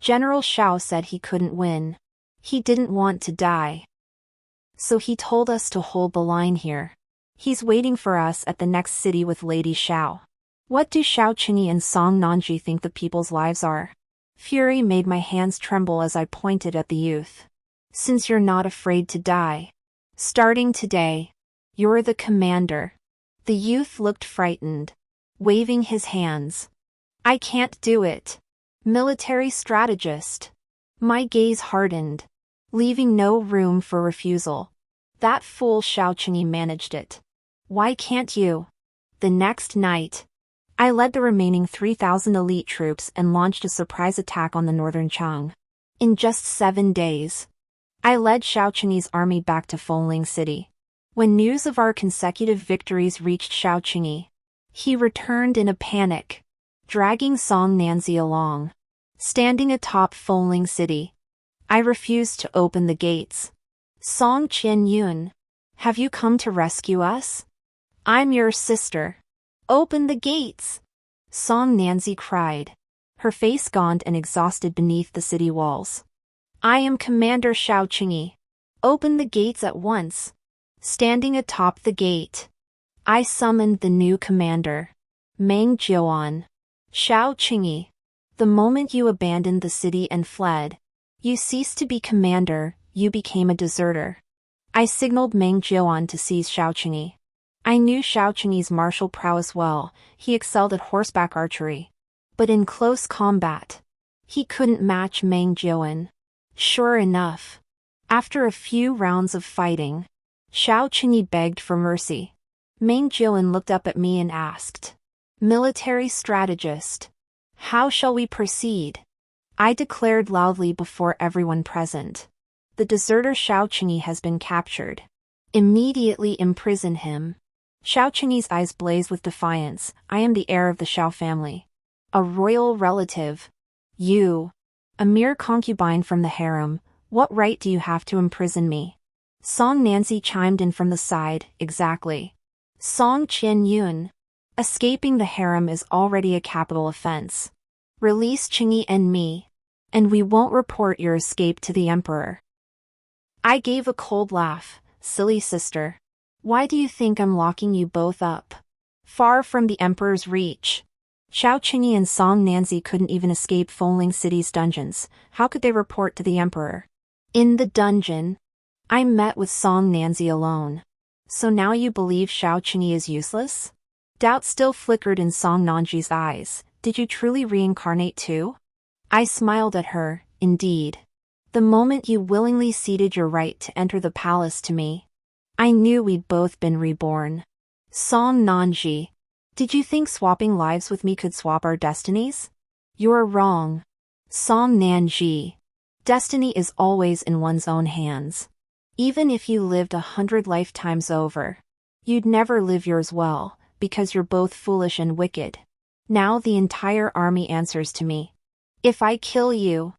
General Xiao said he couldn't win. He didn't want to die. So he told us to hold the line here. He's waiting for us at the next city with Lady Xiao. What do Xiao Qingyi and Song Nanji think the people's lives are? Fury made my hands tremble as I pointed at the youth. Since you're not afraid to die, starting today, you're the commander. The youth looked frightened, waving his hands. I can't do it. Military strategist. My gaze hardened, leaving no room for refusal. That fool Xiao Qingyi managed it. Why can't you? The next night, I led the remaining 3,000 elite troops and launched a surprise attack on the northern Chang. In just 7 days, I led Xiao Qingyi's army back to Fengling City. When news of our consecutive victories reached Xiao Qingyi, he returned in a panic, dragging Song Nanzi along. Standing atop Fengling City, I refused to open the gates. Song Qianyun, have you come to rescue us? I'm your sister. Open the gates! Song Nanzi cried, her face gaunt and exhausted beneath the city walls. I am Commander Xiao Qingyi. Open the gates at once. Standing atop the gate, I summoned the new commander, Meng Jiuan. Xiao Qingyi, the moment you abandoned the city and fled, you ceased to be commander, you became a deserter. I signaled Meng Jiuan to seize Xiao Qingyi. I knew Xiao Qingyi's martial prowess well. He excelled at horseback archery. But in close combat, he couldn't match Meng Jiuan. Sure enough, after a few rounds of fighting, Xiao Qingyi begged for mercy. Meng Jiuan looked up at me and asked, military strategist, How shall we proceed? I declared loudly before everyone present. The deserter Xiao Qingyi has been captured. Immediately imprison him. Xiao Qingyi's eyes blazed with defiance. I am the heir of the Xiao family. A royal relative. You. A mere concubine from the harem, what right do you have to imprison me? Song Nancy chimed in from the side. Exactly. Song Qianyun. Escaping the harem is already a capital offense. Release Qingyi and me, and we won't report your escape to the emperor. I gave a cold laugh. Silly sister. Why do you think I'm locking you both up? Far from the emperor's reach. Xiao Qingyi and Song Nancy couldn't even escape Fengling City's dungeons. How could they report to the emperor? In the dungeon, I met with Song Nancy alone. So now you believe Xiao Qingyi is useless? Doubt still flickered in Song Nanji's eyes. Did you truly reincarnate too? I smiled at her. Indeed. The moment you willingly ceded your right to enter the palace to me, I knew we'd both been reborn. Song Nanji. Did you think swapping lives with me could swap our destinies? You're wrong. Song Nanji. Destiny is always in one's own hands. Even if you lived 100 lifetimes over, you'd never live yours well, because you're both foolish and wicked. Now the entire army answers to me. If I kill you,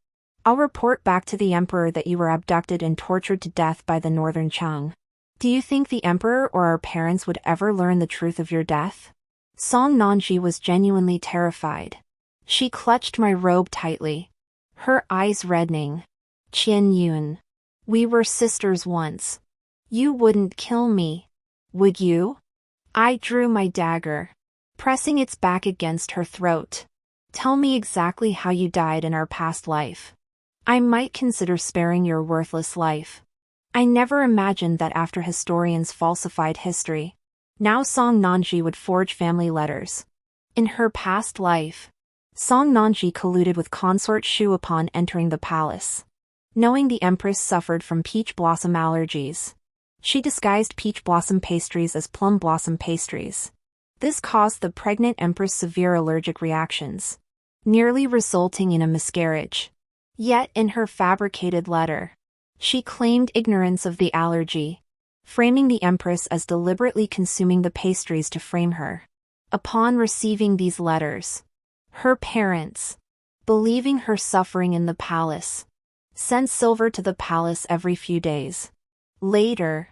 I'll report back to the emperor that you were abducted and tortured to death by the northern Chang. Do you think the emperor or our parents would ever learn the truth of your death? Song Nanji was genuinely terrified. She clutched my robe tightly, her eyes reddening. Qian Yun. We were sisters once. You wouldn't kill me, would you? I drew my dagger, pressing its back against her throat. Tell me exactly how you died in our past life. I might consider sparing your worthless life. I never imagined that after historians falsified history, now Song Nanji would forge family letters. In her past life, Song Nanji colluded with Consort Shu upon entering the palace. Knowing the empress suffered from peach blossom allergies, she disguised peach blossom pastries as plum blossom pastries. This caused the pregnant empress severe allergic reactions, nearly resulting in a miscarriage. Yet in her fabricated letter, she claimed ignorance of the allergy, framing the empress as deliberately consuming the pastries to frame her. Upon receiving these letters, her parents, believing her suffering in the palace, sent silver to the palace every few days. Later,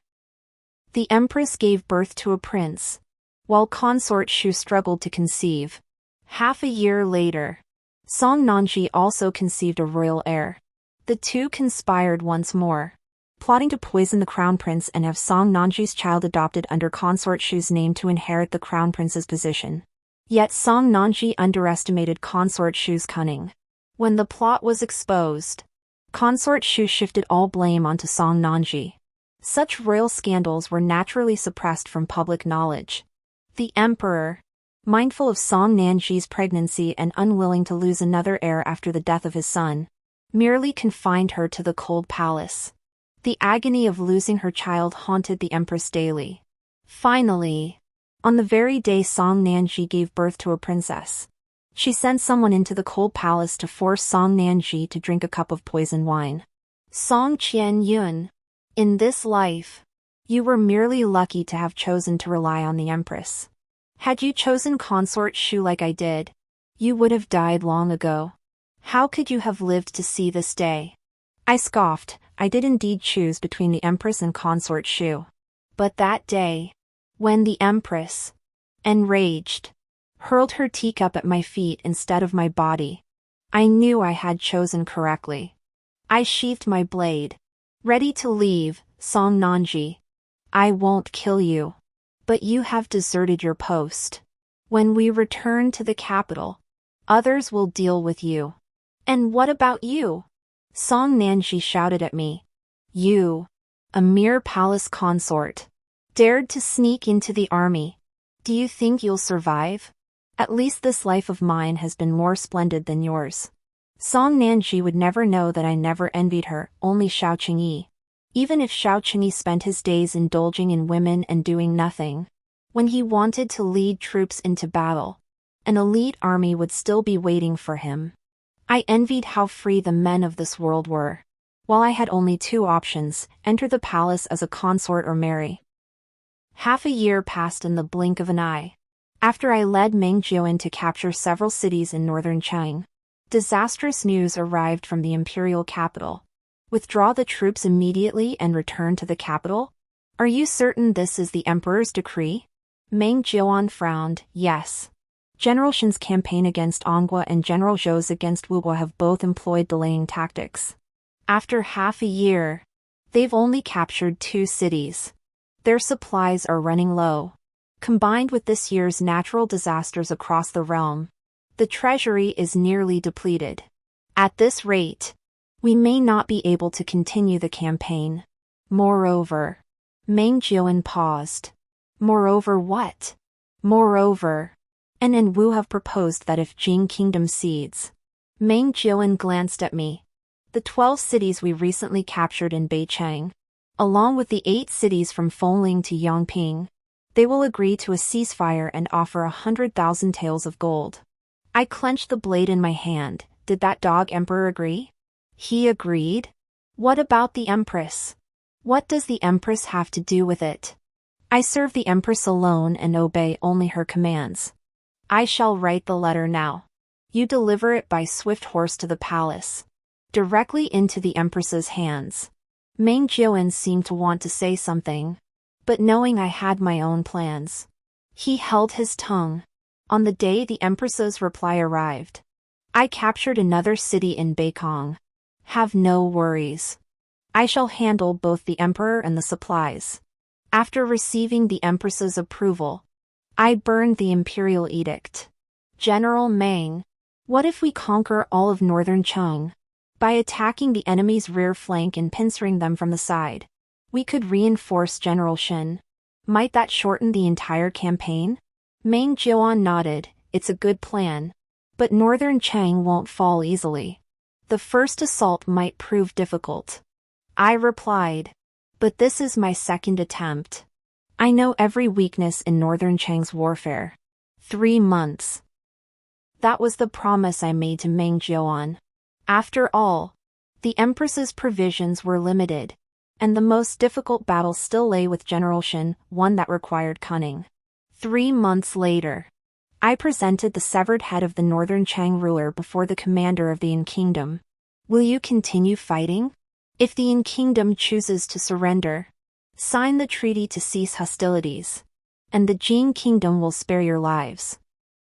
the empress gave birth to a prince, while Consort Shu struggled to conceive. Half a year later, Song Nanji also conceived a royal heir. The two conspired once more, plotting to poison the crown prince and have Song Nanji's child adopted under Consort Shu's name to inherit the crown prince's position. Yet Song Nanji underestimated Consort Shu's cunning. When the plot was exposed, Consort Shu shifted all blame onto Song Nanji. Such royal scandals were naturally suppressed from public knowledge. The emperor, mindful of Song Nanji's pregnancy and unwilling to lose another heir after the death of his son, merely confined her to the cold palace. The agony of losing her child haunted the empress daily. Finally, on the very day Song Nanji gave birth to a princess, she sent someone into the cold palace to force Song Nanji to drink a cup of poisoned wine. Song Qianyun. In this life, you were merely lucky to have chosen to rely on the empress. Had you chosen Consort Shu like I did, you would have died long ago. How could you have lived to see this day? I scoffed. I did indeed choose between the empress and Consort Shu. But that day, when the empress, enraged, hurled her teacup at my feet instead of my body, I knew I had chosen correctly. I sheathed my blade, ready to leave. Song Nanji. I won't kill you, but you have deserted your post. When we return to the capital, others will deal with you. And what about you? Song Nanji shouted at me. You, a mere palace consort, dared to sneak into the army. Do you think you'll survive? At least this life of mine has been more splendid than yours. Song Nanji would never know that I never envied her, only Xiao Qingyi. Even if Xiao Qingyi spent his days indulging in women and doing nothing, when he wanted to lead troops into battle, An elite army would still be waiting for him. I envied how free the men of this world were. While I had only two options, enter the palace as a consort or marry. Half a year passed in the blink of an eye. After I led Meng Jiuan to capture several cities in northern Chang, disastrous news arrived from the imperial capital. Withdraw the troops immediately and return to the capital? Are you certain this is the emperor's decree? Meng Jiuan frowned. Yes. General Shen's campaign against Anghua and General Zhou's against Wuguo have both employed delaying tactics. After half a year, they've only captured 2 cities. Their supplies are running low. Combined with this year's natural disasters across the realm, the treasury is nearly depleted. At this rate, we may not be able to continue the campaign. Moreover, Meng Jiuan paused. Moreover what? Moreover, An and Wu have proposed that if Jing kingdom cedes. Meng Jiuan glanced at me. The 12 cities we recently captured in Beicheng, along with the 8 cities from Fengling to Yangping, they will agree to a ceasefire and offer 100,000 taels of gold. I clenched the blade in my hand. Did that dog emperor agree? He agreed? What about the empress? What does the empress have to do with it? I serve the empress alone and obey only her commands. I shall write the letter now. You deliver it by swift horse to the palace, directly into the empress's hands. Meng Jiuan seemed to want to say something, but knowing I had my own plans, he held his tongue. On the day the empress's reply arrived, I captured another city in Beikong. Have no worries. I shall handle both the emperor and the supplies. After receiving the empress's approval, I burned the imperial edict. General Meng, what if we conquer all of northern Cheng? By attacking the enemy's rear flank and pincering them from the side, we could reinforce General Shen. Might that shorten the entire campaign? Meng Jiuan nodded. It's a good plan. But northern Cheng won't fall easily. The first assault might prove difficult. I replied. But this is my second attempt. I know every weakness in northern Cheng's warfare. 3 months. That was the promise I made to Meng Jiuan. After all, the empress's provisions were limited, and the most difficult battle still lay with General Shen, one that required cunning. 3 months later, I presented the severed head of the northern Chang ruler before the commander of the Yin kingdom. Will you continue fighting? If the Yin kingdom chooses to surrender, sign the treaty to cease hostilities, and the Jing kingdom will spare your lives.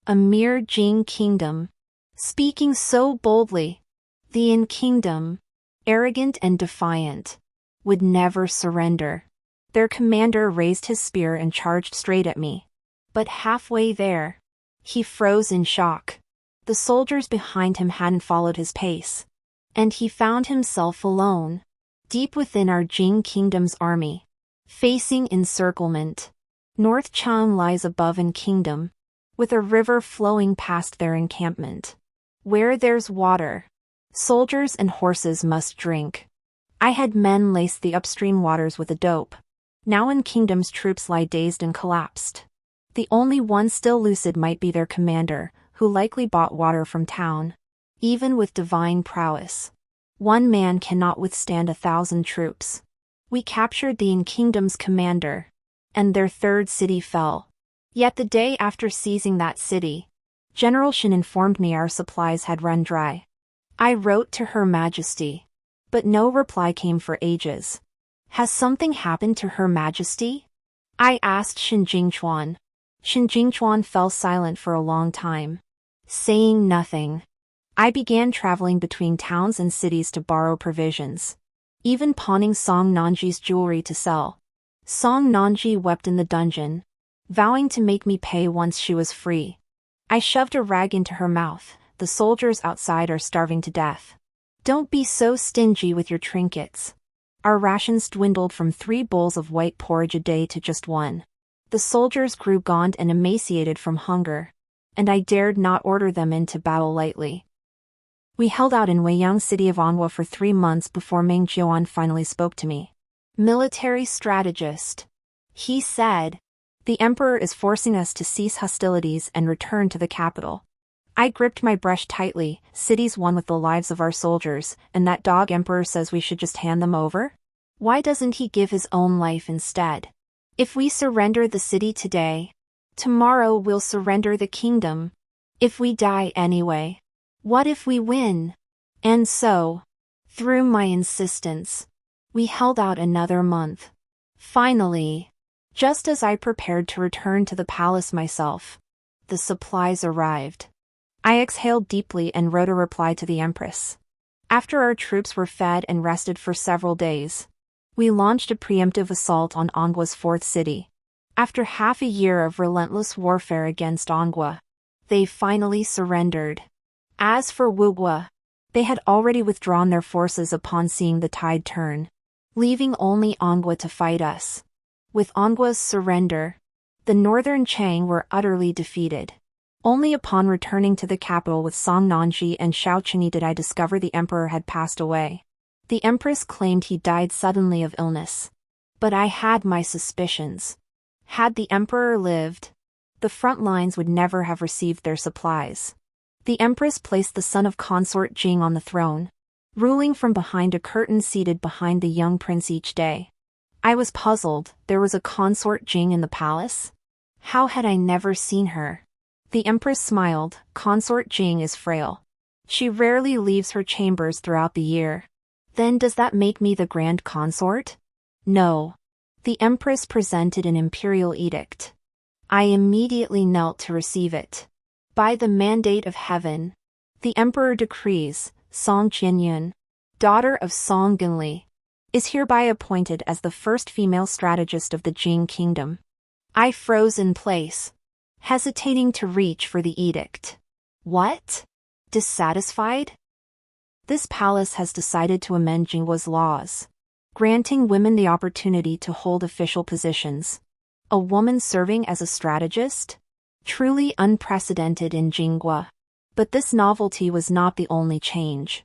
A mere Jing kingdom. Speaking so boldly, the Yin kingdom, arrogant and defiant, would never surrender. Their commander raised his spear and charged straight at me. But halfway there, he froze in shock. The soldiers behind him hadn't followed his pace, and he found himself alone, deep within our Jing kingdom's army, facing encirclement. North Chang lies above Yin kingdom, with a river flowing past their encampment. Where there's water, soldiers and horses must drink. I had men lace the upstream waters with a dope. Now Yin kingdom's troops lie dazed and collapsed. The only one still lucid might be their commander, who likely bought water from town. Even with divine prowess, one man cannot withstand 1,000 troops. We captured the Yin kingdom's commander, and their third city fell. Yet the day after seizing that city, General Shen informed me our supplies had run dry. I wrote to Her Majesty, but no reply came for ages. Has something happened to Her Majesty? I asked Shen Jingchuan. Shen Jingchuan fell silent for a long time, saying nothing. I began traveling between towns and cities to borrow provisions, even pawning Song Nanji's jewelry to sell. Song Nanji wept in the dungeon, vowing to make me pay once she was free. I shoved a rag into her mouth. The soldiers outside are starving to death. Don't be so stingy with your trinkets. Our rations dwindled from 3 bowls of white porridge a day to just 1. The soldiers grew gaunt and emaciated from hunger, and I dared not order them into battle lightly. We held out in Weiyang city of Anghua for 3 months before Meng Jiuan finally spoke to me. Military strategist, he said. The emperor is forcing us to cease hostilities and return to the capital. I gripped my brush tightly. Cities won with the lives of our soldiers, and that dog emperor says we should just hand them over? Why doesn't he give his own life instead? If we surrender the city today, tomorrow we'll surrender the kingdom. If we die anyway, what if we win? And so, through my insistence, we held out another month. Finally, just as I prepared to return to the palace myself, the supplies arrived. I exhaled deeply and wrote a reply to the empress. After our troops were fed and rested for several days, we launched a preemptive assault on Angwa's fourth city. After half a year of relentless warfare against Angwa, they finally surrendered. As for Wugwa, they had already withdrawn their forces upon seeing the tide turn, leaving only Angwa to fight us. With Angwa's surrender, the northern Chang were utterly defeated. Only upon returning to the capital with Song Nanji and Xiaoqing did I discover the emperor had passed away. The empress claimed he died suddenly of illness. But I had my suspicions. Had the emperor lived, the front lines would never have received their supplies. The empress placed the son of Consort Jing on the throne, ruling from behind a curtain seated behind the young prince each day. I was puzzled. There was a Consort Jing in the palace? How had I never seen her? The empress smiled. Consort Jing is frail. She rarely leaves her chambers throughout the year. Then does that make me the grand consort? No. The empress presented an imperial edict. I immediately knelt to receive it. By the mandate of heaven, the emperor decrees, Song Qianyun, daughter of Song Genli, is hereby appointed as the first female strategist of the Jing kingdom. I froze in place, hesitating to reach for the edict. What? Dissatisfied? This palace has decided to amend Jinggua's laws, granting women the opportunity to hold official positions. A woman serving as a strategist? Truly unprecedented in Jinggua. But this novelty was not the only change.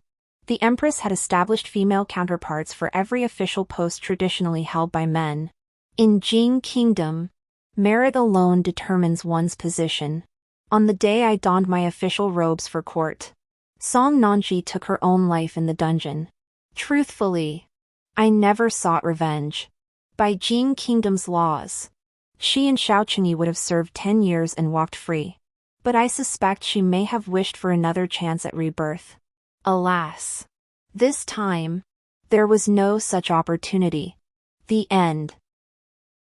The empress had established female counterparts for every official post traditionally held by men. In Jing kingdom, merit alone determines one's position. On the day I donned my official robes for court, Song Nanji took her own life in the dungeon. Truthfully, I never sought revenge. By Jing kingdom's laws, she and Xiaoqing would have served 10 years and walked free. But I suspect she may have wished for another chance at rebirth. Alas! This time, there was no such opportunity. The end.